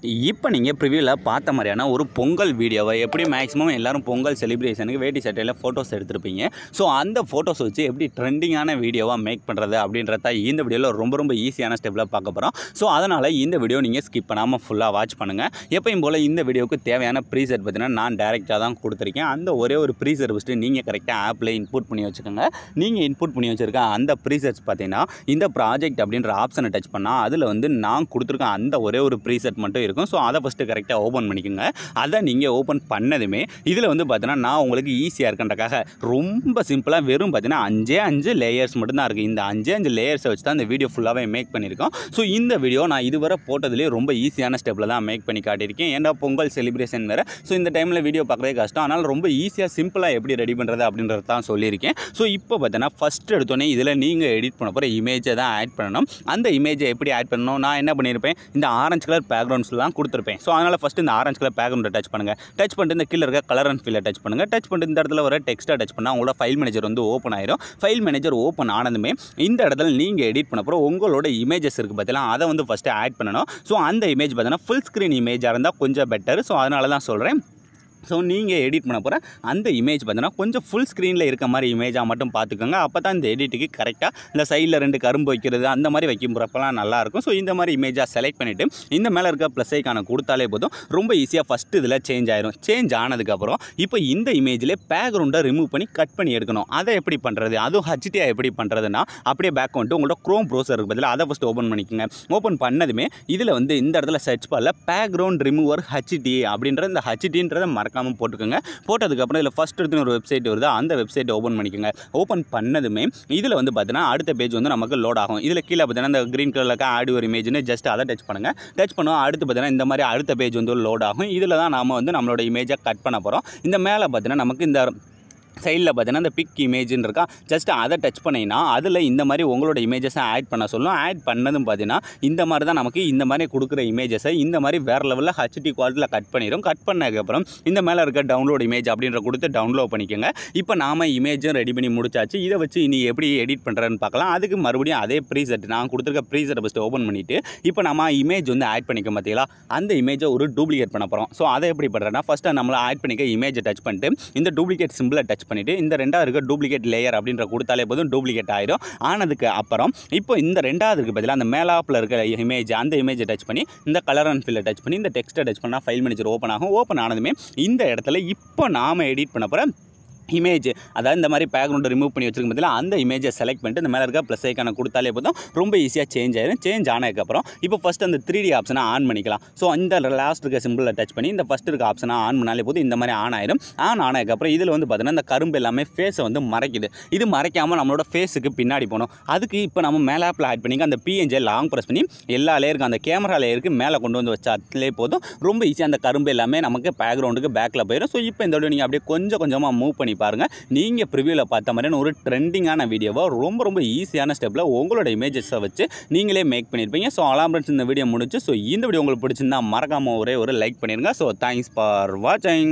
இப்போ நீங்கள் ப்ரிவியூவில் பார்த்த மாதிரியான ஒரு பொங்கல் வீடியோவை எப்படி மேக்ஸிமம் எல்லோரும் பொங்கல் செலிப்ரேஷனுக்கு வேட்டி சட்டையில் ஃபோட்டோஸ் எடுத்திருப்பீங்க. ஸோ அந்த ஃபோட்டோஸ் வச்சு எப்படி ட்ரெண்டிங்கான வீடியோவாக மேக் பண்ணுறது அப்படின்றத இந்த வீடியோவில் ரொம்ப ஈஸியான ஸ்டெப்பில் பார்க்க போகிறோம். ஸோ அதனால் இந்த வீடியோ நீங்கள் ஸ்கிப் பண்ணாமல் ஃபுல்லாக வாட்ச் பண்ணுங்கள். எப்பயும் போல் இந்த வீடியோவுக்கு தேவையான ப்ரீசெட் பார்த்தீங்கன்னா நான் டேரெக்டாக தான் கொடுத்துருக்கேன். அந்த ஒரே ஒரு ப்ரீசெட் ஃபஸ்ட்டு நீங்கள் கரெக்டாக ஆப்பில் இன்புட் பண்ணி வச்சுக்கோங்க. நீங்கள் இன்புட் பண்ணி வச்சுருக்க அந்த ப்ரீசெட்ஸ் பார்த்தீங்கன்னா இந்த ப்ராஜெக்ட் அப்படின்ற ஆப்ஷனை டச் பண்ணால் அதில் நான் கொடுத்துருக்க அந்த ஒரே ஒரு ப்ரீசெட் மட்டும் இருக்கும். ஸோ அதை ஃபஸ்ட்டு கரெக்டாக ஓப்பன் பண்ணிக்கோங்க. அதை நீங்கள் ஓப்பன் பண்ணதுமே இதில் பார்த்தீங்கன்னா நான் உங்களுக்கு ஈஸியாக இருக்கின்றக்காக ரொம்ப சிம்பிளாக வெறும் பார்த்தீங்கன்னா 5 லேயர்ஸ் மட்டும்தான் இருக்குது. இந்த 5 லேயர்ஸை வச்சு தான் இந்த வீடியோ ஃபுல்லாகவே மேக் பண்ணியிருக்கோம். ஸோ இந்த வீடியோ நான் இதுவரை போட்டதுலேயே ரொம்ப ஈஸியான ஸ்டெப்பில் தான் மேக் பண்ணி காட்டியிருக்கேன். ஏன்னா பொங்கல் செலிப்ரேஷன் வேறு. ஸோ இந்த டைமில் வீடியோ பார்க்குறதே கஷ்டம். அதனால் ரொம்ப ஈஸியாக சிம்பிளாக எப்படி ரெடி பண்ணுறது அப்படின்றது தான் சொல்லியிருக்கேன். ஸோ இப்போ பார்த்தீங்கன்னா ஃபஸ்ட்டு எடுத்தோடனே இதில் நீங்கள் எடிட் பண்ண போகிற இமேஜை தான் ஆட் பண்ணணும். அந்த இமேஜை எப்படி ஆட் பண்ணணும், நான் என்ன பண்ணியிருப்பேன், இந்த ஆரஞ்சு கலர் பேக்ரவுண்ட்ஸ்லாம் கொடுத்துருப்பேன். ஸோ அதனால் ஃபஸ்ட்டு இந்த ஆரஞ்சு கலர் பேக்ரவுண்டை டச் பண்ணுங்கள். டச் பண்ணிட்டு இந்த கீழே இருக்க கலர் அண்ட் ஃபீலை டச் பண்ணுங்கள். டச் பண்ணிட்டு இந்த இடத்துல வர டெக்ஸ்ட்டாக டச் பண்ணால் உங்களோட ஃபைல் மேனேஜர் ஓப்பன் ஆயிரும். ஃபைல் மேனேஜர் ஓப்பன் ஆனதுமே இந்த இடத்துல நீங்கள் எடிட் பண்ண போகிற உங்களோட இமேஜஸ் இருக்குது பார்த்தீங்களா, அதை ஃபஸ்ட்டு ஆட் பண்ணணும். ஸோ அந்த இமேஜ் பார்த்தீங்கன்னா ஃபுல் ஸ்க்ரீன் இமேஜாக இருந்தால் கொஞ்சம் பெட்டர். ஸோ அதனால தான் சொல்கிறேன். ஸோ நீங்கள் எடிட் பண்ண போகிற அந்த இமேஜ் பார்த்தீங்கன்னா கொஞ்சம் ஃபுல் ஸ்க்ரீனில் இருக்க மாதிரி இமேஜாக மட்டும் பார்த்துக்கோங்க. அப்போ தான் இந்த எடிட்டுக்கு கரெக்டாக இந்த சைடில் 2 கரும்பு வைக்கிறது அந்த மாதிரி வைக்கும் போகிறப்பெல்லாம் நல்லாயிருக்கும். ஸோ இந்த மாதிரி இமேஜாக செலக்ட் பண்ணிவிட்டு இந்த மேலே இருக்க ப்ளஸ் ஐக்கானை கொடுத்தாலே போதும். ரொம்ப ஈஸியாக ஃபஸ்ட்டு இதில் சேஞ்ச் ஆயிரும். சேஞ்ச் ஆனதுக்கப்புறம் இப்போ இந்த இமேஜில் பேக்ரவுண்டை ரிமூவ் பண்ணி கட் பண்ணி எடுக்கணும். அதை எப்படி பண்ணுறது, அதுவும் HDR எப்படி பண்ணுறதுன்னா அப்படியே பேக் வந்துட்டு உங்களோட க்ரோம் ப்ரௌசருக்கு பதிலாக அதை ஃபஸ்ட்டு ஓப்பன் பண்ணிக்கோங்க. ஓப்பன் பண்ணதுமே இதில் இந்த இடத்துல சர்ச் பாரில் பேக்ரவுண்ட் ரிமூவர் HDR அப்படின்ற இந்த HDன்றதை மறக்காமல் போட்டுக்கோங்க. போட்டதுக்கப்புறம் இதில் ஃபஸ்ட் எடுத்து ஒரு வெப்சைட் வருது. அந்த வெப்சைட்டை ஓப்பன் பண்ணிக்கோங்க. ஓப்பன் பண்ணதுமே இதில் பார்த்தீங்கன்னா அடுத்த பேஜ் நமக்கு லோட் ஆகும். இதில் கீழே பார்த்தீங்கன்னா இந்த க்ரீன் கலருக்கு ஆட் ஒரு இமேஜ்னு ஜஸ்ட் அதை டச் பண்ணுங்கள். டச் பண்ணுவோம். அடுத்து பார்த்தீங்கன்னா இந்த மாதிரி அடுத்த பேஜ் லோட் ஆகும். இதில் தான் நாம் நம்மளோட இமேஜை கட் பண்ண போகிறோம். இந்த மேலே பார்த்தீங்கன்னா நமக்கு இந்த சைடில் பார்த்தீங்கன்னா இந்த பிக் இமேஜ்னு இருக்கா, ஜஸ்ட் அதை டச் பண்ணிங்கன்னா அதில் இந்த மாதிரி உங்களோட இமேஜஸை ஆட் பண்ண சொல்லும். ஆட் பண்ணதும் பார்த்தீங்கன்னா இந்த மாதிரி தான் நமக்கு இந்த மாதிரி கொடுக்குற இமேஜஸை இந்த மாதிரி வேறு லெவலில் HD குவாலிட்டியில் கட் பண்ணிடும். கட் பண்ணதுக்கப்புறம் இந்த மேலே இருக்க டவுன்லோட் இமேஜ் அப்படின்ற கொடுத்து டவுன்லோட் பண்ணிக்கோங்க. இப்போ நாம் இமேஜும் ரெடி பண்ணி முடிச்சாச்சு. இதை வச்சு இனி எப்படி எடிட் பண்ணுறதுன்னு பார்க்கலாம். அதுக்கு மறுபடியும் அதே ப்ரீசெட் நான் கொடுத்துருக்க ப்ரீசெட்டை ஃபஸ்ட்டு ஓப்பன் பண்ணிவிட்டு இப்போ நம்ம இமேஜ் ஆட் பண்ணிக்க பார்த்தீங்களா, அந்த இமேஜை ஒரு டூப்ளிகேட் பண்ண போகிறோம். ஸோ அதை எப்படி பண்ணுறேன்னா ஃபஸ்ட்டு நம்மளை ஆட் பண்ணிக்க இமேஜை டச் பண்ணிட்டு இந்த டூப்ளிகேட் சிம்பிளை டச் பண்ணிவிட்டு இந்த ரெண்டாவது இருக்க டூப்ளிகேட் லேயர் அப்படின்ற கொடுத்தாலே போதும் டூப்ளிகேட் ஆயிடும். ஆனதுக்கு அப்புறம் இப்போ இந்த ரெண்டாவதுக்கு பதிலாக அந்த மேலாப்பில் இருக்க இமேஜ் அந்த இமேஜை டச் பண்ணி இந்த கலர் அண்ட் ஃபில்லை டச் பண்ணி இந்த டெக்ஸ்ட்டை டச் பண்ணால் ஃபைல் மேனேஜர் ஓப்பன் ஆகும். ஓப்பன் ஆனதுமே இந்த இடத்துல இப்போ நாம் எடிட் பண்ண போகிற இமேஜ், அதாவது இந்த மாதிரி பேக்ரவுண்டை ரிமூவ் பண்ணி வச்சிருக்கும் பதிலாக அந்த இமேஜை செலக்ட் பண்ணிட்டு இந்த மேலே இருக்க ப்ளஸ் ஐக்கானை கொடுத்தாலே போதும் ரொம்ப ஈஸியாக சேஞ்ச் ஆயிடும். சேஞ்ச் ஆனதுக்கப்புறம் இப்போ ஃபஸ்ட் அந்த 3D ஆப்ஷனை ஆன் பண்ணிக்கலாம். ஸோ இந்த லாஸ்ட் இருக்க சிம்பிளில் டச் பண்ணி இந்த ஃபஸ்ட் இருக்க ஆப்ஷனை ஆன் பண்ணாலே போதும் இந்த மாதிரி ஆன் ஆயிடும். ஆன் ஆனதுக்கப்புறம் இதில் பார்த்தீங்கன்னா இந்த கரும்பு எல்லாமே ஃபேஸை மறைக்குது. இது மறைக்காமல் நம்மளோட ஃபேஸுக்கு பின்னாடி போகணும். அதுக்கு இப்போ நம்ம மேலே ஆப்பில் ஆட் பண்ணி அந்த PNG லாங் ப்ரெஸ் பண்ணி எல்லா லேயருக்கும் அந்த கேமரா லேயருக்கு மேலே கொண்டு வச்சாலே போதும் ரொம்ப ஈஸியாக அந்த கரும்பு எல்லாமே நமக்கு பேக்ரவுண்டுக்கு பேக்கில் போயிடும். ஸோ இப்போ இந்த வீடியோ நீங்கள் அப்படியே கொஞ்சமாக மூவ் பண்ணி பாருங்கள். நீங்கள் ப்ரிவியூவில் பார்த்த மாதிரியான ஒரு ட்ரெண்டிங்கான வீடியோவை ரொம்ப ஈஸியான ஸ்டெப்பில் உங்களோட இமேஜஸை வச்சு நீங்களே மேக் பண்ணியிருப்பீங்க. ஸோ அலாம்ப்ரெண்ட்ஸ் இந்த வீடியோ முடிச்சு. ஸோ இந்த வீடியோ உங்களுக்கு பிடிச்சிருந்தா மறக்காமல் ஒரே ஒரு லைக் பண்ணிடுங்க. ஸோ தேங்க்ஸ் ஃபார் வாட்சிங்.